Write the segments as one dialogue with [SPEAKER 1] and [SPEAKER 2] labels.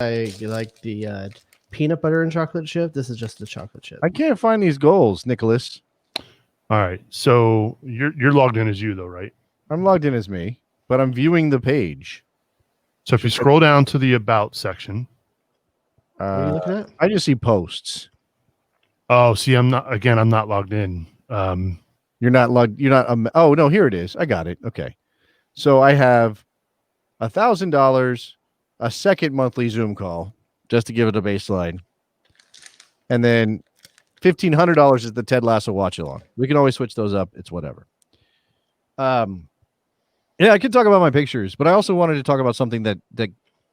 [SPEAKER 1] You like the peanut butter and chocolate chip. This is just the chocolate chip.
[SPEAKER 2] I can't find these goals, Nicholas.
[SPEAKER 3] All right. So you're logged in as you though, right?
[SPEAKER 2] I'm logged in as me, but I'm viewing the page.
[SPEAKER 3] So if you scroll down to the about section.
[SPEAKER 1] What are you looking at?
[SPEAKER 2] I just see posts.
[SPEAKER 3] Oh, see, I'm not logged in.
[SPEAKER 2] You're not logged. You're not. Oh no, here it is. I got it. Okay. So I have $1,000, a second monthly Zoom call, just to give it a baseline, and then $1,500 is the Ted Lasso watch along. We can always switch those up. It's whatever. Yeah, I could talk about my pictures, but I also wanted to talk about something that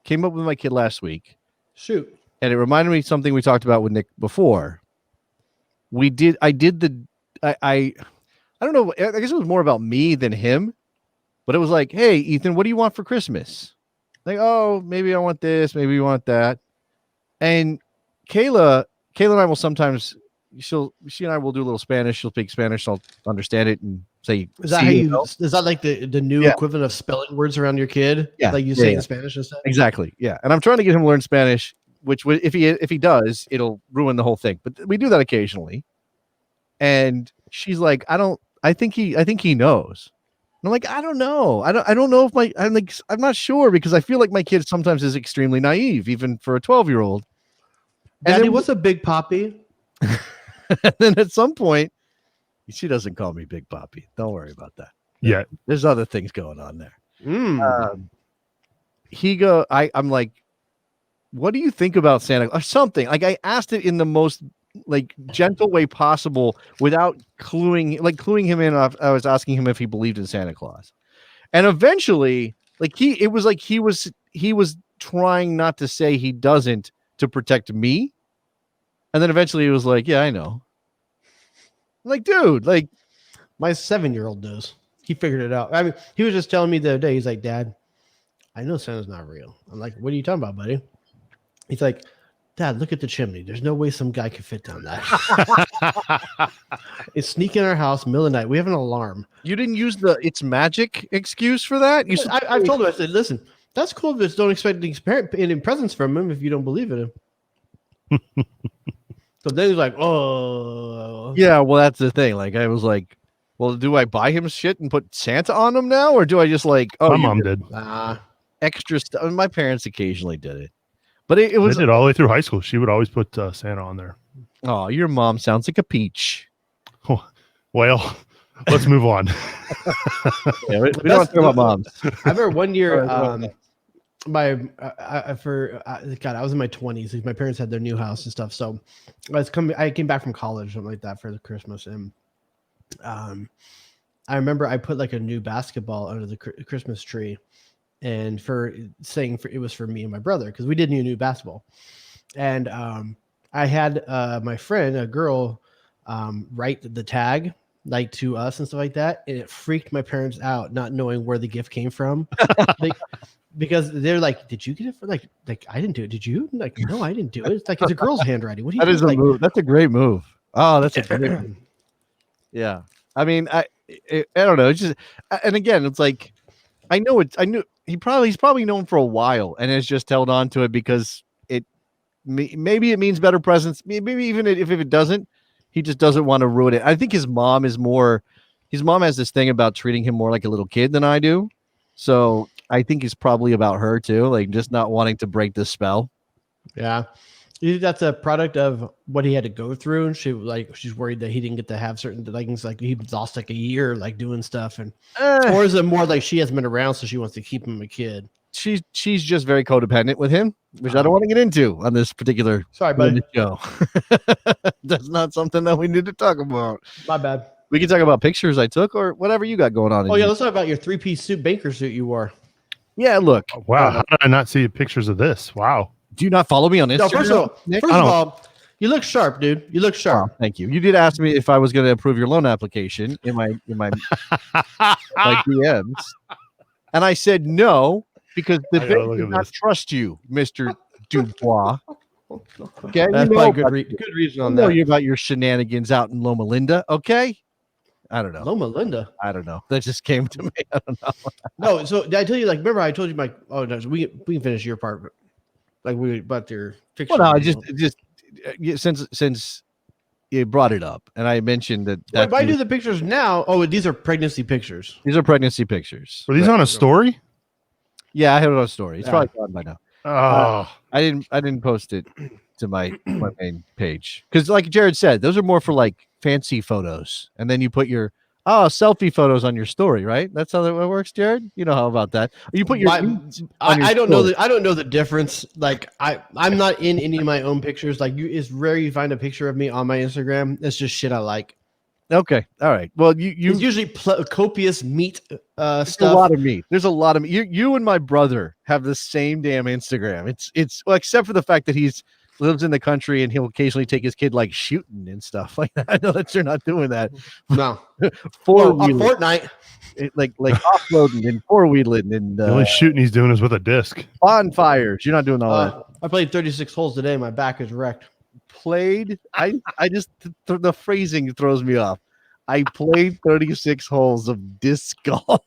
[SPEAKER 2] came up with my kid last week.
[SPEAKER 1] Shoot.
[SPEAKER 2] And it reminded me of something we talked about with Nick before. I don't know. I guess it was more about me than him, but it was like, hey, Ethan, what do you want for Christmas? Like, oh, maybe I want this, maybe you want that. And Kayla and I will sometimes, she and I will do a little Spanish. She'll speak Spanish. I'll understand it and say,
[SPEAKER 1] is that like the new equivalent of spelling words around your kid?
[SPEAKER 2] Yeah.
[SPEAKER 1] Like you say in Spanish and stuff?
[SPEAKER 2] Exactly. Yeah. And I'm trying to get him to learn Spanish, which if he does, it'll ruin the whole thing. But we do that occasionally. And she's like, I think he knows. And I'm like, I don't know. I don't know if I'm not sure, because I feel like my kid sometimes is extremely naive, even for a 12-year-old.
[SPEAKER 1] Daddy, what's a big poppy?
[SPEAKER 2] And then at some point, she doesn't call me Big Poppy. Don't worry about that.
[SPEAKER 3] Yeah.
[SPEAKER 2] There's other things going on there. I'm like, what do you think about Santa or something? Like, I asked it in the most like gentle way possible without cluing him in. I was asking him if he believed in Santa Claus. And eventually, he was trying not to say he doesn't to protect me. And then eventually he was like, yeah, I know. Like, dude, like
[SPEAKER 1] my 7-year-old knows. He figured it out. I mean, he was just telling me the other day, he's like, Dad, I know Santa's not real. I'm like, what are you talking about, buddy? He's like, Dad, look at the chimney. There's no way some guy could fit down that. It's sneaking in our house, middle of the night. We have an alarm.
[SPEAKER 2] You didn't use the it's magic excuse for that?
[SPEAKER 1] I've told him, I said, listen, that's cool, but don't expect any presents from him if you don't believe in him. So then he's like, oh.
[SPEAKER 2] Yeah, well, that's the thing. Like, I was like, well, do I buy him shit and put Santa on him now? Or do I just like, oh,
[SPEAKER 3] my mom did.
[SPEAKER 2] Extra stuff. I mean, my parents occasionally did it. But it was.
[SPEAKER 3] They did all the way through high school. She would always put Santa on there.
[SPEAKER 2] Oh, your mom sounds like a peach.
[SPEAKER 3] Oh, well, let's move on.
[SPEAKER 2] Yeah, we don't want to talk about moms.
[SPEAKER 1] I remember one year, God, I was in my 20s. My parents had their new house and stuff. So I came back from college, something like that, for the Christmas. And I remember I put like a new basketball under the Christmas tree, and it was for me and my brother, because we did new basketball. And I had my friend, a girl, write the tag like to us and stuff like that, and it freaked my parents out, not knowing where the gift came from. Because they're like, did you get it for like I didn't do it? Did you? Like, no, I didn't do it. It's like, it's a girl's handwriting. What do you
[SPEAKER 2] That is a move. That's a great move. Oh, that's a great move. Yeah. I mean, I don't know. It's just, and again, it's like, I knew he's probably known for a while and has just held on to it because maybe it means better presents. Maybe even if it doesn't, he just doesn't want to ruin it. I think his mom has this thing about treating him more like a little kid than I do. So I think it's probably about her too, like just not wanting to break this spell.
[SPEAKER 1] Yeah. You think that's a product of what he had to go through, and she's worried that he didn't get to have certain things, like he lost like a year like doing stuff, and or is it more like she hasn't been around, so she wants to keep him a kid?
[SPEAKER 2] She's just very codependent with him, which I don't want to get into on this particular show. That's not something that we need to talk about.
[SPEAKER 1] My bad.
[SPEAKER 2] We can talk about pictures I took or whatever you got going on.
[SPEAKER 1] Let's talk about your 3-piece suit, banker suit you wore.
[SPEAKER 2] Yeah, look.
[SPEAKER 3] Wow, how did I not see pictures of this? Wow.
[SPEAKER 2] Do you not follow me on Instagram?
[SPEAKER 1] No, first of all, you look sharp, dude. You look sharp.
[SPEAKER 2] Oh, thank you. You did ask me if I was going to approve your loan application in my my DMs, and I said no because the bank does not trust you, Mr. Dubois. Okay,
[SPEAKER 1] that's probably good reason on that.
[SPEAKER 2] I know you about your shenanigans out in Loma Linda. Okay. I don't know.
[SPEAKER 1] Loma Linda.
[SPEAKER 2] I don't know. That just came to me. I don't know.
[SPEAKER 1] No, so did I tell you, like, remember I told you we can finish your part. Like we about your picture.
[SPEAKER 2] Well, no, I just since you brought it up, and I mentioned that.
[SPEAKER 1] Wait, if I do the pictures now, these are pregnancy pictures.
[SPEAKER 2] These are pregnancy pictures.
[SPEAKER 3] Were these on a story?
[SPEAKER 2] Yeah, I have it on a story. It's probably gone by now.
[SPEAKER 3] Oh,
[SPEAKER 2] I didn't post it to my main page because, like Jared said, those are more for like fancy photos, and then you put your selfie photos on your story, right? That's how that works, Jared. You know how about that? You put your.
[SPEAKER 1] I don't know I don't know the difference. Like I'm not in any of my own pictures. Like it's rare you find a picture of me on my Instagram. It's just shit I like.
[SPEAKER 2] Okay, all right. Well,
[SPEAKER 1] it's usually copious meat stuff.
[SPEAKER 2] A lot of meat. There's a lot of meat. You and my brother have the same damn Instagram. It's well, except for the fact that he's lives in the country and he'll occasionally take his kid like shooting and stuff like that. I know that you're not doing that.
[SPEAKER 1] No,
[SPEAKER 2] Fortnite, like offloading and four-wheeling and
[SPEAKER 3] the only shooting he's doing is with a disc.
[SPEAKER 2] Bonfires. You're not doing all that.
[SPEAKER 1] I played 36 holes today. My back is wrecked.
[SPEAKER 2] Played. I just the phrasing throws me off. I played 36 holes of disc golf.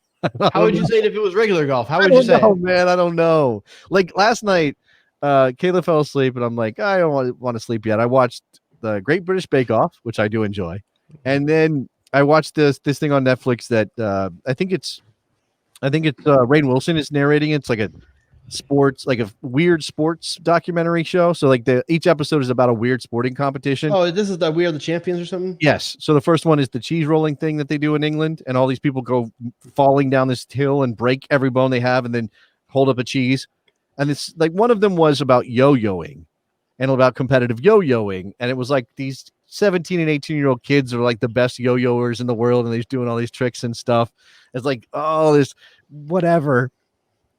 [SPEAKER 1] How would you say it if it was regular golf? How would you say?
[SPEAKER 2] Oh man, I don't know. Like last night. Kayla fell asleep, and I'm like, I don't want to sleep yet. I watched the Great British Bake Off, which I do enjoy, and then I watched this thing on Netflix that I think it's Rainn Wilson is narrating. It's like a weird sports documentary show. So like each episode is about a weird sporting competition.
[SPEAKER 1] Oh, this is the We Are the Champions or something?
[SPEAKER 2] Yes. So the first one is the cheese rolling thing that they do in England, and all these people go falling down this hill and break every bone they have, and then hold up a cheese. And it's like one of them was about yo-yoing and about competitive yo-yoing. And it was like these 17 and 18-year-old kids are like the best yo-yoers in the world. And they're doing all these tricks and stuff. It's like, oh, this whatever.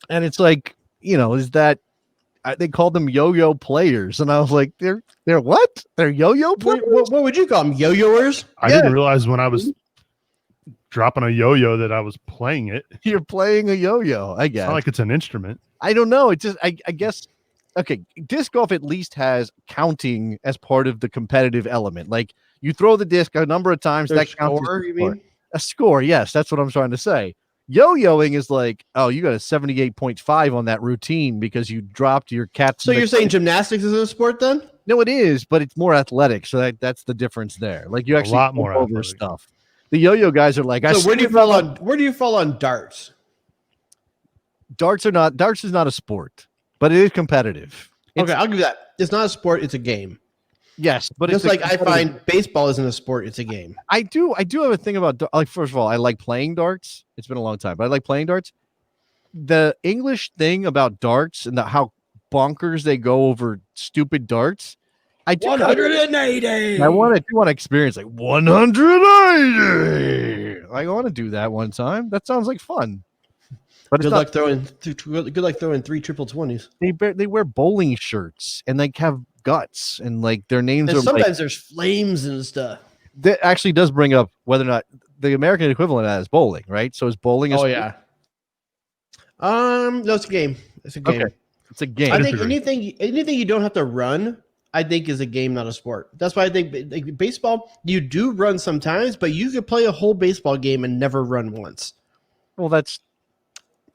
[SPEAKER 2] And it's like, is that they called them yo-yo players. And I was like, they're what? They're yo-yo players?
[SPEAKER 1] What would you call them? Yo-yoers?
[SPEAKER 3] I didn't realize when I was dropping a yo-yo that I was playing it.
[SPEAKER 2] You're playing a yo-yo, I guess.
[SPEAKER 3] It's not like it's an instrument.
[SPEAKER 2] I don't know. It just, I guess, okay, disc golf at least has counting as part of the competitive element. Like you throw the disc a number of times, that counts.
[SPEAKER 1] You mean?
[SPEAKER 2] A score, yes, that's what I'm trying to say. Yo-yoing is like, oh, you got a 78.5 on that routine because you dropped your cat.
[SPEAKER 1] So you're saying gymnastics is a sport then?
[SPEAKER 2] No, it is, but it's more athletic. So that's the difference there. Like you actually
[SPEAKER 3] a lot more
[SPEAKER 2] over stuff. The yo-yo guys are like,
[SPEAKER 1] so where do you fall on darts?
[SPEAKER 2] Darts is not a sport, but it is competitive.
[SPEAKER 1] Okay, I'll give you that. It's not a sport, it's a game.
[SPEAKER 2] Yes, but
[SPEAKER 1] just like I find baseball isn't a sport, it's a game.
[SPEAKER 2] I do have a thing about, like, first of all, I like playing darts. It's been a long time, but I like playing darts. The English thing about darts and how bonkers they go over stupid darts.
[SPEAKER 1] 180.
[SPEAKER 2] I want to experience like 180. I want to do that one time. That sounds like fun. But
[SPEAKER 1] good luck throwing 3 triple 20s.
[SPEAKER 2] They wear bowling shirts and like have guts and like their names are
[SPEAKER 1] sometimes there's flames and stuff.
[SPEAKER 2] That actually does bring up whether or not the American equivalent of that is bowling, right? So is bowling?
[SPEAKER 1] No, it's a game. It's a game.
[SPEAKER 2] Okay. It's a game.
[SPEAKER 1] I think anything you don't have to run, I think is a game, not a sport. That's why I think like, baseball, you do run sometimes, but you could play a whole baseball game and never run once.
[SPEAKER 2] Well, that's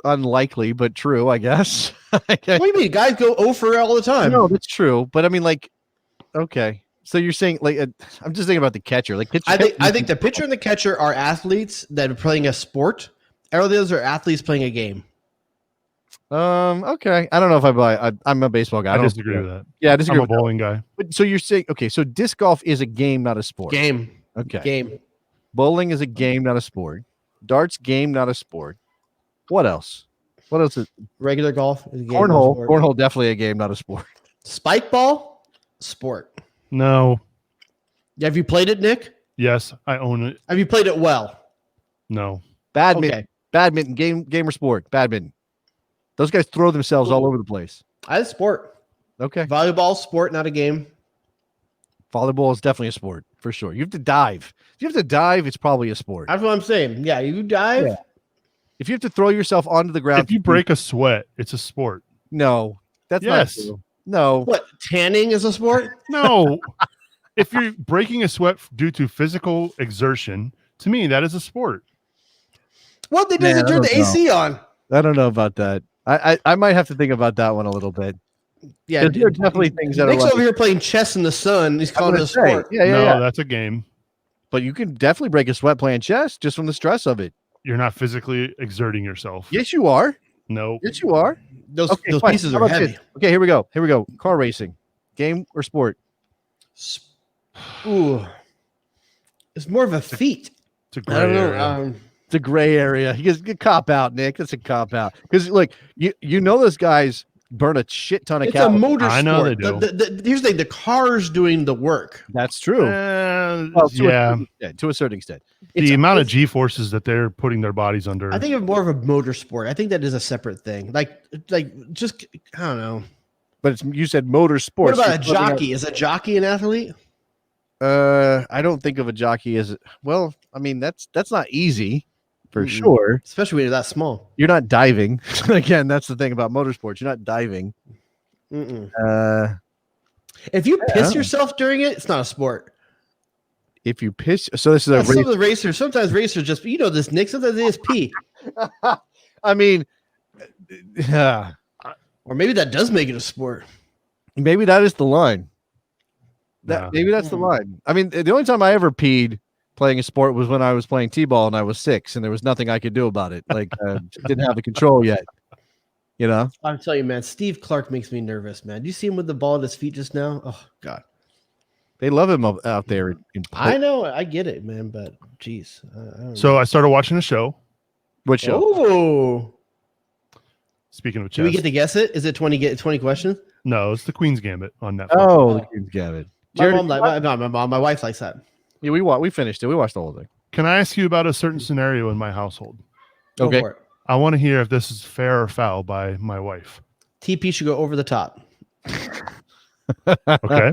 [SPEAKER 2] unlikely, but true, I guess.
[SPEAKER 1] What do you mean? Guys go 0 for all the time.
[SPEAKER 2] No, that's true. But I mean, like, okay. So you're saying, like, I'm just thinking about the catcher. Like,
[SPEAKER 1] I think the pitcher and the catcher are athletes that are playing a sport. All the others are athletes playing a game.
[SPEAKER 2] Okay. I don't know if I'm a baseball guy.
[SPEAKER 3] I disagree with that.
[SPEAKER 2] Yeah, I disagree.
[SPEAKER 3] I'm a bowling guy.
[SPEAKER 2] But so you're saying, okay, so disc golf is a game, not a sport.
[SPEAKER 1] Game.
[SPEAKER 2] Okay.
[SPEAKER 1] Game.
[SPEAKER 2] Bowling is a game, not a sport. Darts, game, not a sport. What else? What else is
[SPEAKER 1] regular golf? Is a game,
[SPEAKER 2] cornhole? Cornhole definitely a game, not a sport.
[SPEAKER 1] Spike ball, sport.
[SPEAKER 3] No.
[SPEAKER 1] Have you played it, Nick?
[SPEAKER 3] Yes, I own it.
[SPEAKER 1] Have you played it well?
[SPEAKER 3] No.
[SPEAKER 2] Badminton. Okay. Badminton, game or sport. Badminton. Those guys throw themselves all over the place.
[SPEAKER 1] It's sport.
[SPEAKER 2] Okay.
[SPEAKER 1] Volleyball, sport, not a game.
[SPEAKER 2] Volleyball is definitely a sport for sure. You have to dive. If you have to dive, it's probably a sport.
[SPEAKER 1] That's what I'm saying. Yeah, you dive. Yeah.
[SPEAKER 2] If you have to throw yourself onto the ground.
[SPEAKER 3] If you break a sweat, it's a sport.
[SPEAKER 2] No. That's not true. No.
[SPEAKER 1] What? Tanning is a sport?
[SPEAKER 3] No. If you're breaking a sweat due to physical exertion, to me, that is a sport.
[SPEAKER 1] Well, they doesn't turn the AC on.
[SPEAKER 2] I don't know about that. I might have to think about that one a little bit.
[SPEAKER 1] Yeah,
[SPEAKER 2] There are definitely things that are
[SPEAKER 1] Nick's
[SPEAKER 2] like,
[SPEAKER 1] over here playing chess in the sun. He's
[SPEAKER 2] I'm
[SPEAKER 1] calling it
[SPEAKER 2] gonna
[SPEAKER 1] a
[SPEAKER 2] say,
[SPEAKER 1] sport.
[SPEAKER 2] yeah,
[SPEAKER 3] No, that's a game.
[SPEAKER 2] But you can definitely break a sweat playing chess just from the stress of it.
[SPEAKER 3] You're not physically exerting yourself.
[SPEAKER 2] Yes, you are.
[SPEAKER 3] No.
[SPEAKER 2] Yes, you are.
[SPEAKER 1] Those
[SPEAKER 2] Okay,
[SPEAKER 1] those
[SPEAKER 2] fine.
[SPEAKER 1] pieces
[SPEAKER 2] How
[SPEAKER 1] are
[SPEAKER 2] about
[SPEAKER 1] heavy.
[SPEAKER 2] this? Okay, here we go. Here we go. Car racing, game or sport?
[SPEAKER 1] Ooh, it's more of a feat.
[SPEAKER 3] It's a
[SPEAKER 1] I don't
[SPEAKER 3] gray
[SPEAKER 1] know.
[SPEAKER 3] area.
[SPEAKER 2] It's a gray area. He gets cop out, Nick. That's a cop out. Because look, you know those guys burn a shit ton of
[SPEAKER 1] It's a
[SPEAKER 2] calories.
[SPEAKER 1] motor
[SPEAKER 3] I know they
[SPEAKER 1] sport.
[SPEAKER 3] do.
[SPEAKER 1] Here's the thing: the car's doing the work.
[SPEAKER 2] That's true. Well,
[SPEAKER 3] Yeah.
[SPEAKER 2] To a certain extent.
[SPEAKER 3] The amount of G forces that they're putting their bodies under.
[SPEAKER 1] I think of more of a motor sport. I think that is a separate thing. Like just I don't know.
[SPEAKER 2] But it's, you said motor sports.
[SPEAKER 1] What about a jockey? Is a jockey an athlete?
[SPEAKER 2] I don't think of a jockey as well. I mean, that's not easy for sure.
[SPEAKER 1] Especially when you're that small.
[SPEAKER 2] You're not diving. Again, that's the thing about motorsports. You're not diving.
[SPEAKER 1] If you piss yourself during it, it's not a sport.
[SPEAKER 2] If you piss, so this is a race.
[SPEAKER 1] Some of the racers. Sometimes racers just this, Nick. Sometimes they just pee.
[SPEAKER 2] I mean,
[SPEAKER 1] Or maybe that does make it a sport.
[SPEAKER 2] maybe that is the line.
[SPEAKER 3] Yeah.
[SPEAKER 2] Maybe that's the line. I mean, the only time I ever peed playing a sport was when I was playing t-ball and I was 6, and there was nothing I could do about it. Like, didn't have the control yet. You know.
[SPEAKER 1] I'm telling you, man. Steve Clark makes me nervous, man. Do you see him with the ball at his feet just now? Oh God.
[SPEAKER 2] They love him out there.
[SPEAKER 1] I know. I get it, man. But geez.
[SPEAKER 3] So I started watching a show.
[SPEAKER 2] What show?
[SPEAKER 1] Oh.
[SPEAKER 3] Speaking of chess.
[SPEAKER 1] Do we get to guess it? Is it 20 questions?
[SPEAKER 3] No, it's the Queen's Gambit on Netflix.
[SPEAKER 2] Oh, the Queen's Gambit.
[SPEAKER 1] My mom, my wife likes that.
[SPEAKER 2] Yeah, we finished it. We watched the whole thing.
[SPEAKER 3] Can I ask you about a certain scenario in my household?
[SPEAKER 1] Go
[SPEAKER 2] Okay.
[SPEAKER 1] for it.
[SPEAKER 3] I want to hear if this is fair or foul by my wife.
[SPEAKER 1] TP should go over the top.
[SPEAKER 3] Okay.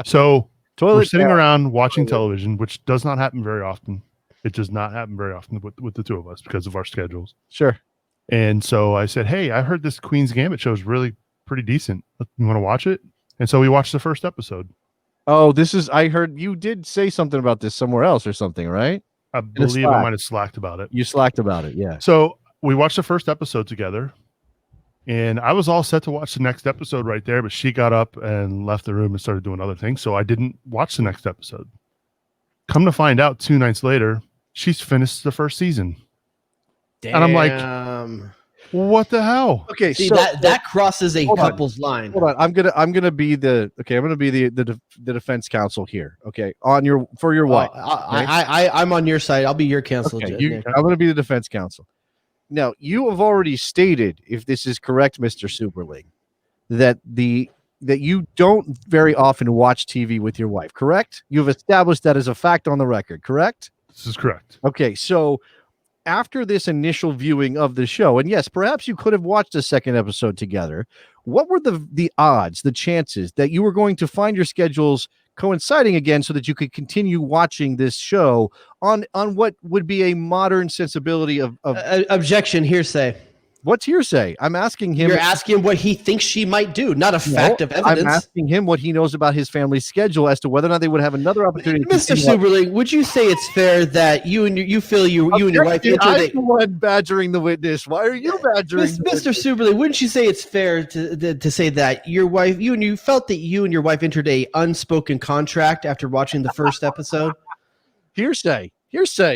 [SPEAKER 3] So we're sitting
[SPEAKER 2] down.
[SPEAKER 3] around watching television, which does not happen very often. It does not happen very often with the two of us because of our schedules.
[SPEAKER 2] Sure.
[SPEAKER 3] And so I said, hey, I heard this Queen's Gambit show is really pretty decent. You want to watch it? And so we watched the first episode.
[SPEAKER 2] Oh, I heard you did say something about this somewhere else or something, right?
[SPEAKER 3] I believe I might have slacked about it.
[SPEAKER 2] You slacked about it, yeah.
[SPEAKER 3] So we watched the first episode together, and I was all set to watch the next episode right there, but she got up and left the room and started doing other things, so I didn't watch the next episode. Come to find out 2 nights later, she's finished the first season.
[SPEAKER 1] Damn.
[SPEAKER 3] And I'm like, what the hell?
[SPEAKER 2] Okay,
[SPEAKER 1] See,
[SPEAKER 2] so
[SPEAKER 1] that crosses a
[SPEAKER 2] hold on.
[SPEAKER 1] couple's line.
[SPEAKER 2] hold on. I'm gonna be the defense counsel here. Okay, for your wife.
[SPEAKER 1] I'm on your side. I'll be your counsel.
[SPEAKER 2] Okay,
[SPEAKER 1] Nick.
[SPEAKER 2] I'm gonna be the defense counsel. Now, you have already stated, if this is correct, Mr. Superling, that you don't very often watch TV with your wife, correct? You've established that as a fact on the record, correct?
[SPEAKER 3] This is correct.
[SPEAKER 2] Okay, so after this initial viewing of the show, and yes, perhaps you could have watched a second episode together, what were the odds, the chances that you were going to find your schedules coinciding again so that you could continue watching this show on what would be a modern sensibility of
[SPEAKER 1] objection, hearsay.
[SPEAKER 2] what's hearsay? I'm asking him.
[SPEAKER 1] You're asking what he thinks she might do, not a fact of evidence.
[SPEAKER 2] I'm asking him what he knows about his family's schedule as to whether or not they would have another opportunity.
[SPEAKER 1] Mr. Superling, would you say it's fair that you and your wife
[SPEAKER 2] I'm
[SPEAKER 1] entered
[SPEAKER 2] the one badgering the witness. Why are you badgering
[SPEAKER 1] Mr. Superling, wouldn't you say it's fair to say that you felt that you and your wife entered a unspoken contract after watching the first episode?
[SPEAKER 2] Hearsay.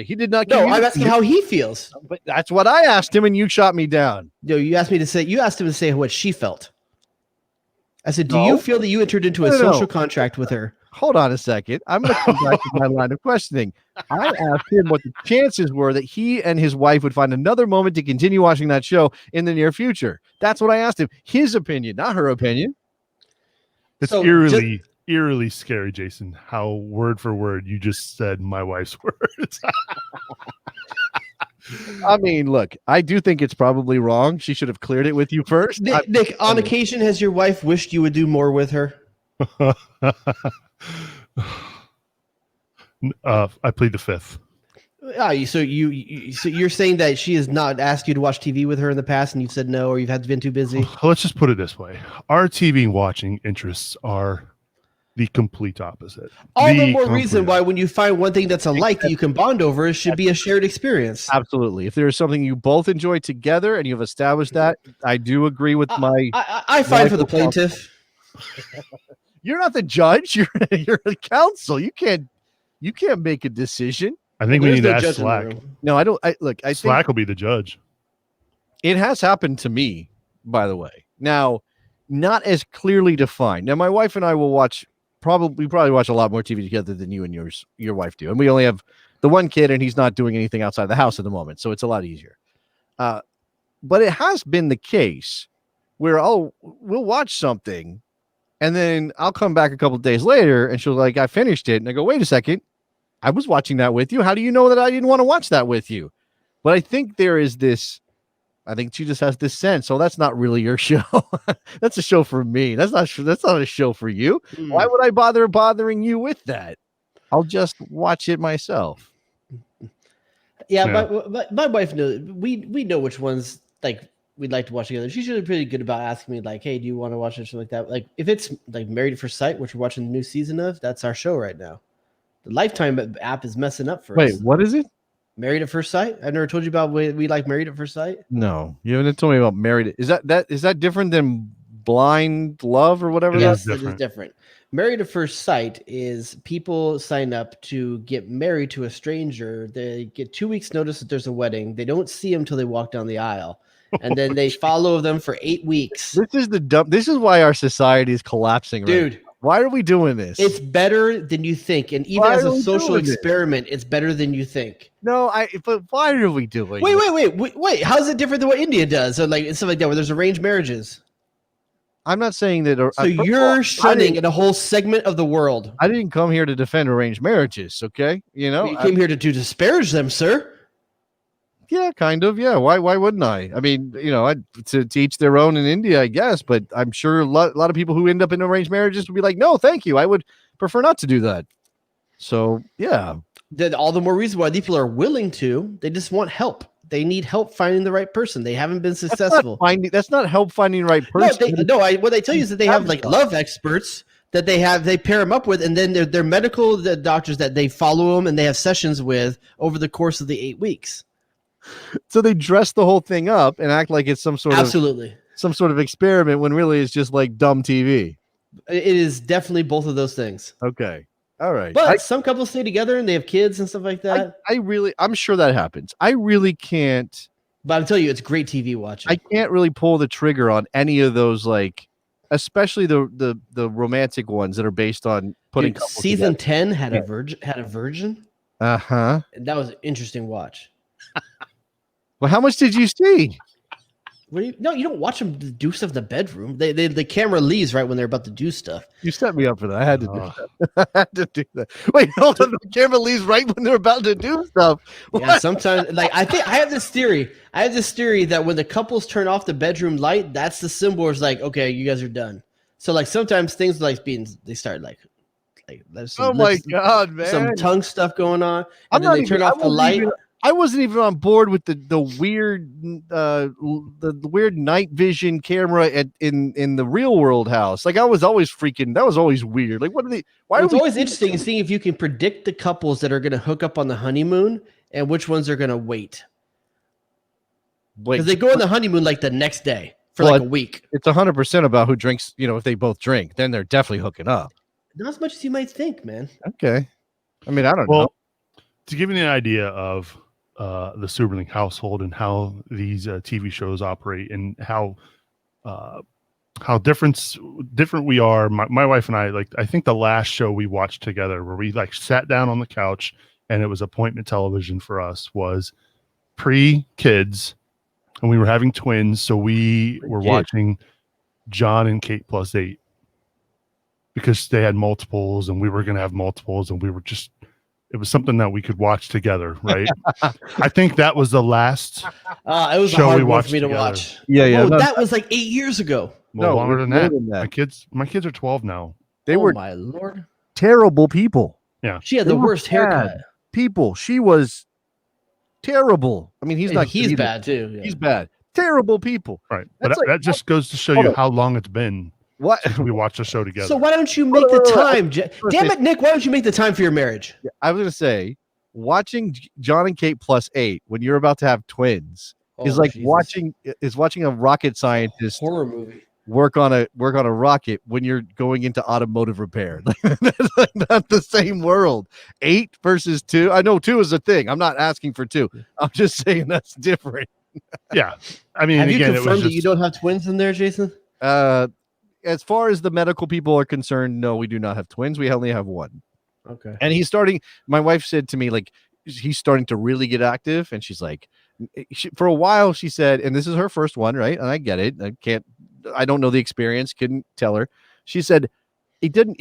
[SPEAKER 2] He did not.
[SPEAKER 1] No, I'm asking how he feels.
[SPEAKER 2] But that's what I asked him, and you shot me down.
[SPEAKER 1] No, you asked him to say what she felt. I said, do you feel that you entered into a social contract with her?
[SPEAKER 2] Hold on a second. I'm going to come back to my line of questioning. I asked him what the chances were that he and his wife would find another moment to continue watching that show in the near future. That's what I asked him. His opinion, not her opinion.
[SPEAKER 3] It's
[SPEAKER 1] So,
[SPEAKER 3] eerily scary, Jason, how word for word you just said my wife's words.
[SPEAKER 2] I mean, look, I do think it's probably wrong. She should have cleared it with you first.
[SPEAKER 1] Nick, on occasion, has your wife wished you would do more with her?
[SPEAKER 3] I plead the fifth.
[SPEAKER 1] So you're saying that she has not asked you to watch TV with her in the past, and you've said no, or you've been too busy?
[SPEAKER 3] Let's just put it this way: our TV watching interests are the complete opposite.
[SPEAKER 1] All the more
[SPEAKER 3] complete
[SPEAKER 1] reason why
[SPEAKER 3] opposite.
[SPEAKER 1] when you find one thing that's alike that you can bond over, it should be a shared experience.
[SPEAKER 2] Absolutely. If there's something you both enjoy together and you've established that, I do agree with my.
[SPEAKER 1] I fight for the plaintiff.
[SPEAKER 2] You're not the judge. You're the counsel. You can't make a decision.
[SPEAKER 3] I think we need to ask Slack.
[SPEAKER 2] No, I don't. I
[SPEAKER 3] Slack
[SPEAKER 2] think
[SPEAKER 3] will be the judge.
[SPEAKER 2] it has happened to me, by the way. Now, not as clearly defined. Now, my wife and I will probably watch a lot more TV together than you and your wife do. And we only have the one kid, and he's not doing anything outside the house at the moment, so it's a lot easier. But it has been the case where we'll watch something, and then I'll come back a couple of days later, and she'll like, I finished it, and I go, wait a second, I was watching that with you. How do you know that I didn't want to watch that with you? But I think there is this. I think she just has this sense. So that's not really your show. That's a show for me. That's not a show for you. Why would I bother bothering you with that? I'll just watch it myself.
[SPEAKER 1] Yeah. My wife knows. We know which ones like we'd like to watch together. She's usually pretty good about asking me like, "Hey, do you want to watch it?" Something like that. Like if it's like Married at First Sight, which we're watching the new season of, that's our show right now. The Lifetime app is messing up for us.
[SPEAKER 2] Wait, what is it?
[SPEAKER 1] Married at First Sight? I never told you about we like Married at First Sight.
[SPEAKER 2] No, you haven't told me about Married. Is that different than Blind Love or whatever?
[SPEAKER 1] Yes, it is different. Married at First Sight is people sign up to get married to a stranger. They get 2 weeks notice that there's a wedding. They don't see them until they walk down the aisle, and then they follow them for 8 weeks.
[SPEAKER 2] This is why our society is collapsing,
[SPEAKER 1] dude.
[SPEAKER 2] Right now. Why are we doing this?
[SPEAKER 1] It's better than you think, and even as a social experiment, it's better than you think.
[SPEAKER 2] No, but why are we doing?
[SPEAKER 1] Wait! How's it different than what India does? So like and stuff like that, where there's arranged marriages.
[SPEAKER 2] I'm not saying that.
[SPEAKER 1] So you're shunning in a whole segment of the world.
[SPEAKER 2] I didn't come here to defend arranged marriages. Okay, you
[SPEAKER 1] came here to disparage them, sir.
[SPEAKER 2] Yeah, kind of. Yeah, why wouldn't I? I mean, to each their own in India, I guess. But I'm sure a lot of people who end up in arranged marriages would be like, no, thank you. I would prefer not to do that. So yeah,
[SPEAKER 1] all the more reason why these people are willing to. They just want help. They need help finding the right person. They haven't been successful.
[SPEAKER 2] That's not help finding the right person.
[SPEAKER 1] What they tell you is that they have like love experts that they pair them up with, and then they're medical doctors that they follow them and they have sessions with over the course of the 8 weeks.
[SPEAKER 2] So they dress the whole thing up and act like it's some sort of experiment when really it's just like dumb TV.
[SPEAKER 1] It is definitely both of those things.
[SPEAKER 2] Okay. All right.
[SPEAKER 1] But some couples stay together and they have kids and stuff like that.
[SPEAKER 2] I'm sure that happens. I really can't.
[SPEAKER 1] But I'm telling you, it's great TV watching.
[SPEAKER 2] I can't really pull the trigger on any of those, like, especially the romantic ones that are based on putting.
[SPEAKER 1] Dude, season 10 had a virgin.
[SPEAKER 2] Uh-huh.
[SPEAKER 1] And that was an interesting watch.
[SPEAKER 2] Well, how much did you see?
[SPEAKER 1] You don't watch them do stuff in the bedroom. The camera leaves right when they're about to do stuff.
[SPEAKER 2] You set me up for that. I had to do that. I had to do that. Wait, hold on. The camera leaves right when they're about to do stuff. What?
[SPEAKER 1] Yeah, sometimes, like I think I have this theory. That when the couples turn off the bedroom light, that's the symbol. It's like, okay, you guys are done. So like sometimes things like they start like there's some
[SPEAKER 2] God, man,
[SPEAKER 1] some tongue stuff going on, and then they turn off the light.
[SPEAKER 2] I wasn't even on board with the weird the weird night vision camera in the real world house. Like I was always freaking. That was always weird. Like what are they? Why? It's always
[SPEAKER 1] interesting seeing if you can predict the couples that are going to hook up on the honeymoon and which ones are going to wait. Because they go on the honeymoon like the next day for like a week.
[SPEAKER 2] It's 100% about who drinks. If they both drink, then they're definitely hooking up.
[SPEAKER 1] Not as much as you might think, man.
[SPEAKER 2] Okay. I mean, I don't know.
[SPEAKER 3] To give you an idea of the Superlink household and how these TV shows operate and how different we are. My wife and I, I think the last show we watched together where we sat down on the couch and it was appointment television for us was pre-kids and we were having twins. So we were watching John and Kate plus 8 because they had multiples and we were going to have multiples and we were just, it was something that we could watch together, right? I think that was the last
[SPEAKER 1] it was
[SPEAKER 3] show we
[SPEAKER 1] watched for me
[SPEAKER 3] together.
[SPEAKER 1] to watch.
[SPEAKER 2] Yeah.
[SPEAKER 1] That was like 8 years ago.
[SPEAKER 3] Well, longer than that. My kids are 12 now.
[SPEAKER 2] They were
[SPEAKER 1] my Lord,
[SPEAKER 2] terrible people.
[SPEAKER 3] Yeah,
[SPEAKER 1] she had the worst haircut.
[SPEAKER 2] People. She was terrible. I mean, he's
[SPEAKER 1] bad too. Yeah.
[SPEAKER 2] He's bad. Terrible people.
[SPEAKER 3] Right, but that just goes to show you how long it's been.
[SPEAKER 2] What?
[SPEAKER 3] since we watched the show together.
[SPEAKER 1] So why don't you make the
[SPEAKER 2] Wait.
[SPEAKER 1] time? Damn it, Nick! Why don't you make the time for your marriage?
[SPEAKER 2] I was gonna say, watching John and Kate +8 when you're about to have twins is like watching a rocket scientist
[SPEAKER 1] horror movie.
[SPEAKER 2] work on a rocket when you're going into automotive repair. That's like not the same world. 8 versus 2. I know 2 is a thing. I'm not asking for 2. I'm just saying that's different.
[SPEAKER 3] Yeah, I mean,
[SPEAKER 1] Have
[SPEAKER 3] again,
[SPEAKER 1] you
[SPEAKER 3] it was
[SPEAKER 1] confirmed that
[SPEAKER 3] just,
[SPEAKER 1] you don't have twins in there, Jason?
[SPEAKER 2] As far as the medical people are concerned, no, we do not have twins. We only have one.
[SPEAKER 1] Okay.
[SPEAKER 2] And he's starting. My wife said to me, like, he's starting to really get active, and she's like, for a while, she said, and this is her first one, right? And I get it. I don't know the experience. Couldn't tell her. She said it didn't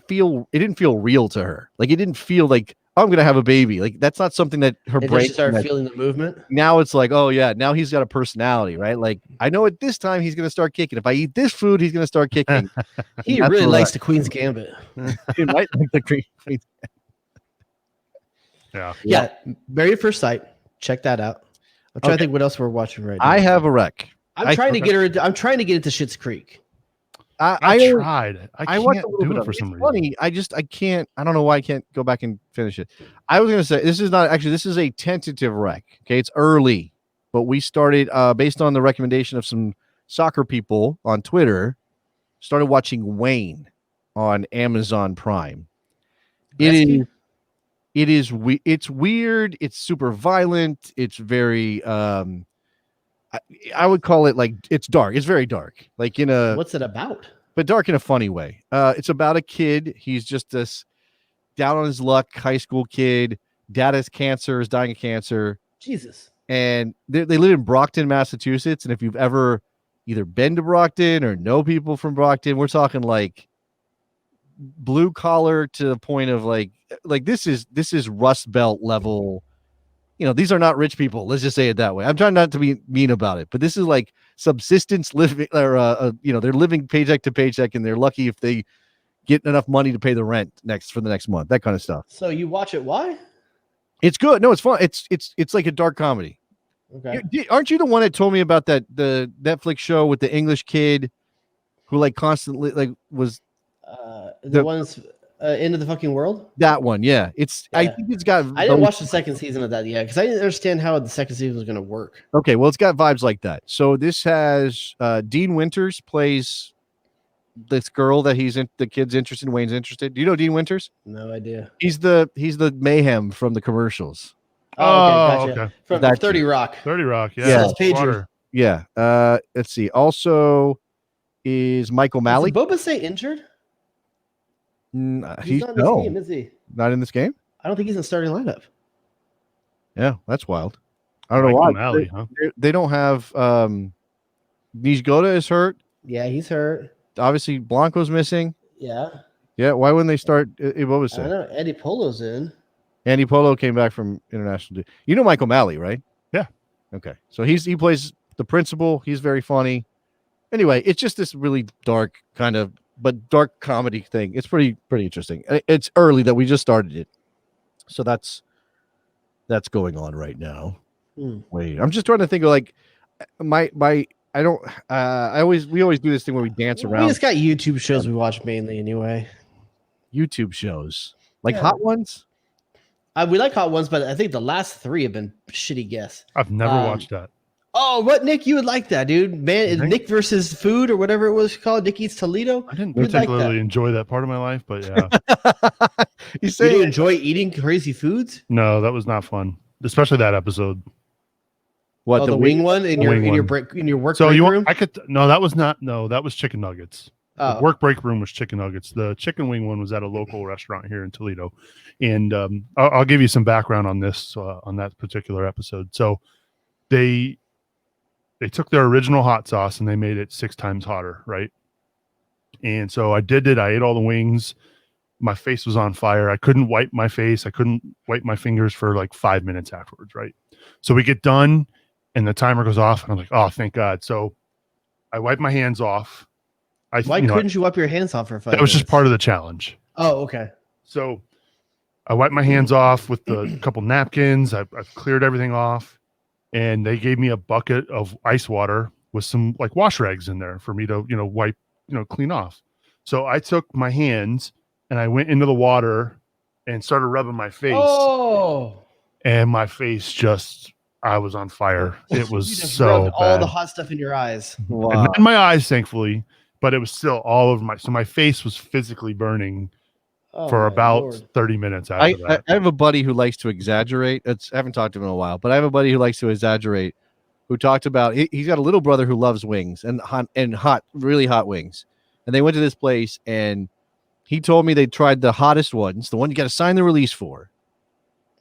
[SPEAKER 2] feel real to her. Like, it didn't feel like, oh, I'm gonna have a baby. Like, that's not something that her brain
[SPEAKER 1] started feeling the movement.
[SPEAKER 2] Now it's like, oh yeah, now he's got a personality, right? Like, I know at this time he's gonna start kicking. If I eat this food, he's gonna start kicking.
[SPEAKER 1] He really likes the Queen's Gambit.
[SPEAKER 2] He might like the Queen's.
[SPEAKER 1] Yeah. Married at First Sight. Check that out. I'm trying to think what else we're watching right now.
[SPEAKER 2] I have a rec.
[SPEAKER 1] I'm trying to get her. I'm trying to get into Schitt's Creek.
[SPEAKER 3] I tried.
[SPEAKER 2] I watched a little bit of
[SPEAKER 3] for
[SPEAKER 2] it.
[SPEAKER 3] some
[SPEAKER 2] It's
[SPEAKER 3] reason.
[SPEAKER 2] funny. I can't. I don't know why I can't go back and finish it. I was gonna say this is a tentative rec. Okay, it's early, but we started based on the recommendation of some soccer people on Twitter. Started watching Wayne on Amazon Prime. It's weird. It's super violent. It's very I would call it like it's dark. It's very dark. Like
[SPEAKER 1] What's it about?
[SPEAKER 2] But dark in a funny way. It's about a kid. He's just this down on his luck high school kid. Dad has cancer, is dying of cancer.
[SPEAKER 1] Jesus.
[SPEAKER 2] And they live in Brockton, Massachusetts. And if you've ever either been to Brockton or know people from Brockton, we're talking like blue collar to the point of like this is Rust Belt level. These are not rich people. Let's just say it that way. I'm trying not to be mean about it, but this is like subsistence living, or they're living paycheck to paycheck, and they're lucky if they get enough money to pay the rent for the next month. That kind of stuff.
[SPEAKER 1] So you watch it? Why?
[SPEAKER 2] It's good. No, it's fun. It's like a dark comedy.
[SPEAKER 1] Okay.
[SPEAKER 2] Aren't you the one that told me about the Netflix show with the English kid who like constantly like was
[SPEAKER 1] the ones Into the Fucking World?
[SPEAKER 2] That one, yeah. I think it's got.
[SPEAKER 1] I didn't watch the second season of that yet because I didn't understand how the second season was going to work.
[SPEAKER 2] Okay, well, it's got vibes like that. So this has Dean Winters plays this girl that the kid's interested. Wayne's interested. Do you know Dean Winters?
[SPEAKER 1] No idea.
[SPEAKER 2] He's the mayhem from the commercials.
[SPEAKER 1] Oh, okay, gotcha.
[SPEAKER 3] Okay.
[SPEAKER 1] From 30 Rock.
[SPEAKER 3] 30 Rock, yeah.
[SPEAKER 2] Yeah.
[SPEAKER 3] Water.
[SPEAKER 2] Yeah. Let's see. Also, is Michael Malley?
[SPEAKER 1] Is Boba Fett injured?
[SPEAKER 2] He's
[SPEAKER 1] not in this game, is he?
[SPEAKER 2] Not in this game?
[SPEAKER 1] I don't think he's in the starting lineup.
[SPEAKER 2] Yeah, that's wild. I don't know why.
[SPEAKER 3] Malley, huh?
[SPEAKER 2] They don't have Nijgoda is hurt.
[SPEAKER 1] Yeah, he's hurt.
[SPEAKER 2] Obviously, Blanco's missing.
[SPEAKER 1] Yeah.
[SPEAKER 2] Yeah, why wouldn't they start Boba
[SPEAKER 1] I don't know. Eddie Polo's in.
[SPEAKER 2] Andy Polo came back from international duty. You know Michael Malley, right?
[SPEAKER 3] Yeah.
[SPEAKER 2] Okay. So he plays the principal. He's very funny. Anyway, it's just this really dark kind of dark comedy thing. It's pretty interesting. It's early that we just started it. So that's going on right now. Wait, I'm just trying to think of like we always do this thing where we dance around.
[SPEAKER 1] We just got YouTube shows we watch mainly anyway.
[SPEAKER 2] YouTube shows. Like Hot Ones?
[SPEAKER 1] We like Hot Ones, but I think the last 3 have been shitty guess.
[SPEAKER 3] I've never watched that.
[SPEAKER 1] Oh, what, Nick? You would like that, dude. Man, Nick versus Food or whatever it was called. Nick Eats Toledo.
[SPEAKER 3] I didn't particularly enjoy that part of my life, but yeah.
[SPEAKER 2] You say
[SPEAKER 1] you enjoy eating crazy foods?
[SPEAKER 3] No, that was not fun. Especially that episode.
[SPEAKER 2] What,
[SPEAKER 1] the wing one in your work break room?
[SPEAKER 3] That was chicken nuggets.
[SPEAKER 1] Oh.
[SPEAKER 3] The work break room was chicken nuggets. The chicken wing one was at a local restaurant here in Toledo. And I'll give you some background on this, on that particular episode. So they took their original hot sauce and they made it 6 times hotter, right? And so I did it. I ate all the wings. My face was on fire. I couldn't wipe my face. I couldn't wipe my fingers for like 5 minutes afterwards, right? So we get done and the timer goes off and I'm like, oh, thank God. So I wipe my hands off.
[SPEAKER 1] Why couldn't you wipe your hands off for 5 minutes?
[SPEAKER 3] That was just part of the challenge.
[SPEAKER 1] Oh, okay.
[SPEAKER 3] So I wiped my hands off with a couple napkins. I've cleared everything off. And they gave me a bucket of ice water with some like wash rags in there for me to, wipe clean off. So I took my hands and I went into the water and started rubbing my face.
[SPEAKER 1] Oh,
[SPEAKER 3] And my face I was on fire. It was
[SPEAKER 1] you just
[SPEAKER 3] so
[SPEAKER 1] rubbed
[SPEAKER 3] bad.
[SPEAKER 1] all the hot stuff in your eyes.
[SPEAKER 2] Wow.
[SPEAKER 3] And not in my eyes, thankfully, but it was still all over so my face was physically burning for
[SPEAKER 1] my
[SPEAKER 3] about
[SPEAKER 1] Lord.
[SPEAKER 3] 30 minutes after that.
[SPEAKER 2] I have a buddy who likes to exaggerate. I haven't talked to him in a while, but I have a buddy who likes to exaggerate, who talked about he's got a little brother who loves wings and really hot wings. And they went to this place and he told me they tried the hottest ones, the one you got to sign the release for.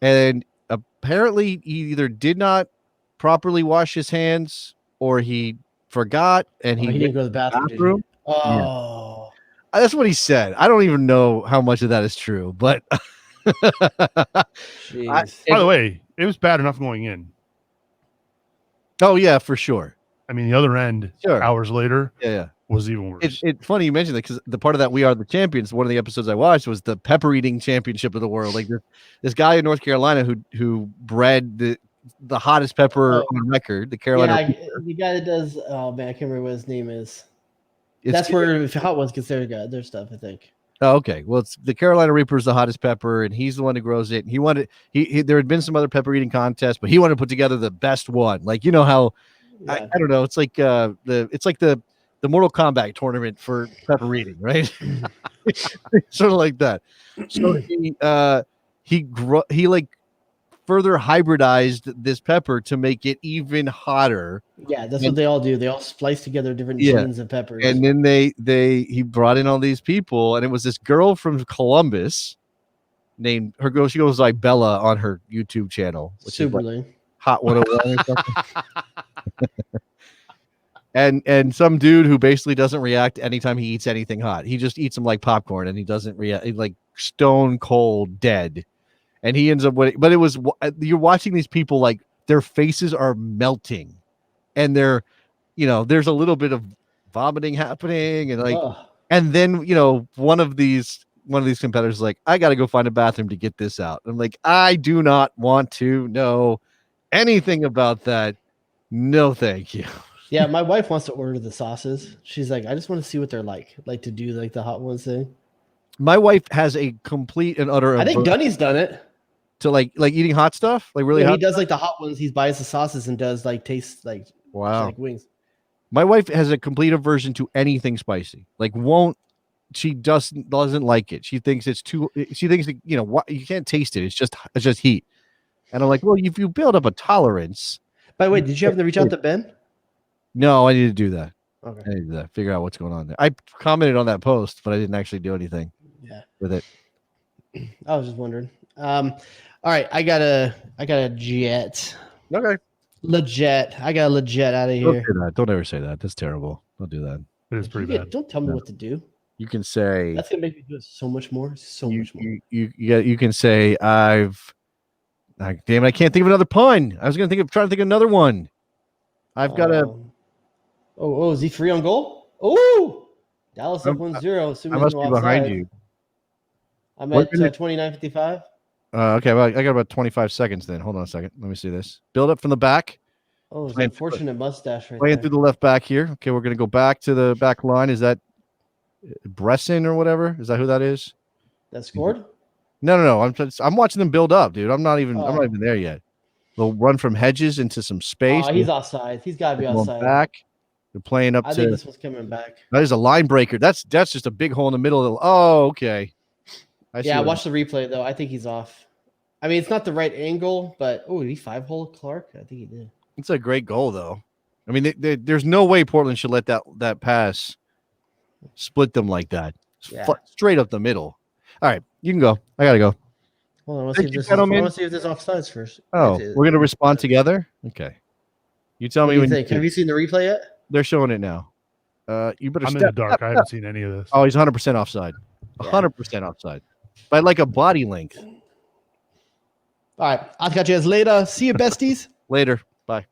[SPEAKER 2] And apparently he either did not properly wash his hands or he forgot and he
[SPEAKER 1] didn't go to the bathroom. Did he? Oh,
[SPEAKER 2] that's what he said. I don't even know how much of that is true, but
[SPEAKER 1] jeez.
[SPEAKER 3] By the way, it was bad enough going in.
[SPEAKER 2] Oh yeah, for sure.
[SPEAKER 3] I mean, the other end, hours later, was even worse.
[SPEAKER 2] It's funny you mentioned that because the part of that We Are the Champions, one of the episodes I watched was the pepper eating championship of the world. Like this guy in North Carolina who bred the hottest pepper on record, the Carolina.
[SPEAKER 1] The guy that does. Oh man, I can't remember what his name is. That's where hot ones considered their stuff, I think.
[SPEAKER 2] Oh, okay. Well, it's the Carolina Reaper is the hottest pepper, and he's the one who grows it. And he wanted there had been some other pepper eating contests, but he wanted to put together the best one. Like how I don't know. It's like the Mortal Kombat tournament for pepper eating, right? Sort of like that. So he like further hybridized this pepper to make it even hotter.
[SPEAKER 1] Yeah, that's what they all do. They all splice together different genes of peppers.
[SPEAKER 2] And then he brought in all these people, and it was this girl from Columbus named she goes like Bella on her YouTube channel, which is like Hot 101 or something. And some dude who basically doesn't react anytime he eats anything hot. He just eats them like popcorn, and he doesn't react, like stone cold dead. And he ends up with, but it was, you're watching these people, like their faces are melting and there's a little bit of vomiting happening. And and then, one of these competitors is like, I got to go find a bathroom to get this out. I'm like, I do not want to know anything about that. No, thank you.
[SPEAKER 1] Yeah. My wife wants to order the sauces. She's like, I just want to see what they're like to do like the hot ones thing.
[SPEAKER 2] My wife has a complete and utter.
[SPEAKER 1] I think Gunny's done it.
[SPEAKER 2] To like eating hot stuff, like really hot.
[SPEAKER 1] He does like the hot ones. He buys the sauces and does like taste like like wings.
[SPEAKER 2] My wife has a complete aversion to anything spicy. Like she doesn't like it. She thinks it's too. She thinks that, you can't taste it. It's just heat. And I'm like, well, if you build up a tolerance.
[SPEAKER 1] By the way, did you have to reach out to Ben?
[SPEAKER 2] No, I need to do that.
[SPEAKER 1] Okay.
[SPEAKER 2] I need to figure out what's going on there. I commented on that post, but I didn't actually do anything. With it.
[SPEAKER 1] I was just wondering. All right, I got a jet.
[SPEAKER 2] Okay.
[SPEAKER 1] Legit. I got a legit out of here.
[SPEAKER 2] Don't do that. Don't ever say that. That's terrible. Don't do that.
[SPEAKER 3] It is pretty bad.
[SPEAKER 1] Don't tell me what to do.
[SPEAKER 2] You can say
[SPEAKER 1] that's gonna make me do it so much more.
[SPEAKER 2] You can say damn it, I can't think of another pun. I was trying to think of another one. I've got a
[SPEAKER 1] is he free on goal? Oh, Dallas up 1-0.
[SPEAKER 2] I must be behind you.
[SPEAKER 1] I'm at 29:55.
[SPEAKER 2] Okay, well, I got about 25 seconds then. Hold on a second. Let me see this. Build up from the back.
[SPEAKER 1] Oh, it's an unfortunate mustache right
[SPEAKER 2] playing
[SPEAKER 1] there.
[SPEAKER 2] Through the left back here. Okay, we're going to go back to the back line. Is that Bresson or whatever? Is that who that is?
[SPEAKER 1] That scored?
[SPEAKER 2] No. I'm watching them build up, dude. I'm not even there yet. They'll run from Hedges into some space.
[SPEAKER 1] He's offside. He's got to be offside.
[SPEAKER 2] Back. They're playing up
[SPEAKER 1] I think this one's coming back.
[SPEAKER 2] That is a line breaker. That's just a big hole in the middle. Okay.
[SPEAKER 1] Watch the replay, though. I think he's off. I mean, it's not the right angle, but did he 5-hole Clark? I think he did.
[SPEAKER 2] It's a great goal, though. I mean, there's no way Portland should let that pass split them like that. Straight up the middle. All right, you can go. I gotta go.
[SPEAKER 1] Hold on, I want to see if this offsides first.
[SPEAKER 2] Oh, we're gonna respond together. Okay. You tell me when you think.
[SPEAKER 1] Have you seen the replay yet?
[SPEAKER 2] They're showing it now. You better.
[SPEAKER 3] I'm in the dark. I haven't seen any of this.
[SPEAKER 2] Oh, he's 100% offside. 100% offside. By like a body length.
[SPEAKER 1] All right. I'll catch you guys later. See you, besties.
[SPEAKER 2] Later. Bye.